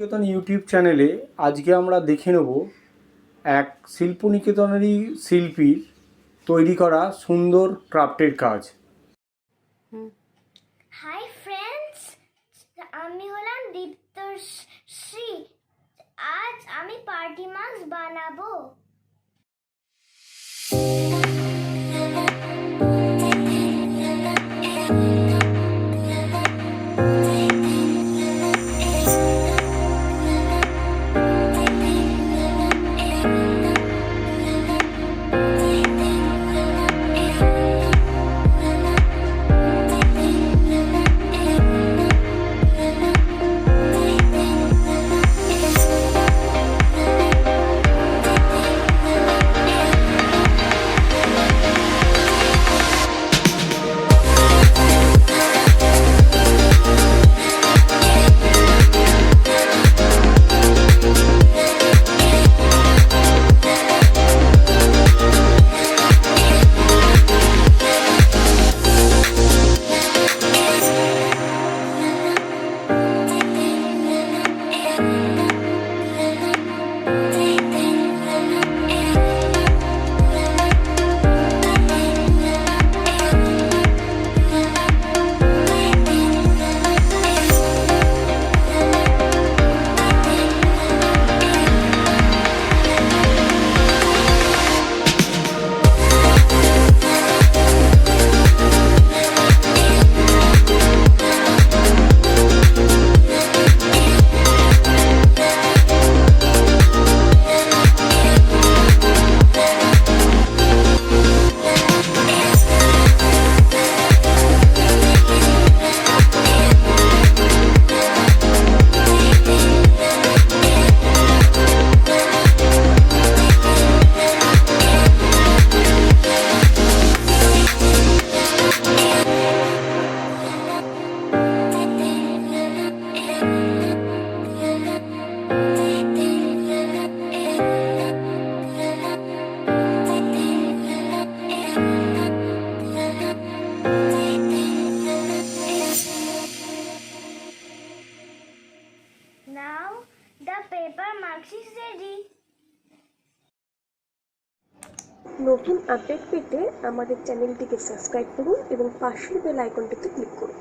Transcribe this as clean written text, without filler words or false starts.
নিকেতন YouTube চ্যানেলে আজকে আমরা দেখে নেব এক শিল্পনিকেতনেরই শিল্পীর তৈরি করা সুন্দর ক্রাফটের কাজ। হাই ফ্রেন্ডস, আমি হলাম দীপ্তশ্রী। আজ আমি পার্টি মাস্ক বানাবো। Now the paper marks is ready. নতুন আপডেট পেতে আমাদের চ্যানেলটিকে সাবস্ক্রাইব করুন এবং পাশের বেল আইকনটিতে ক্লিক করুন।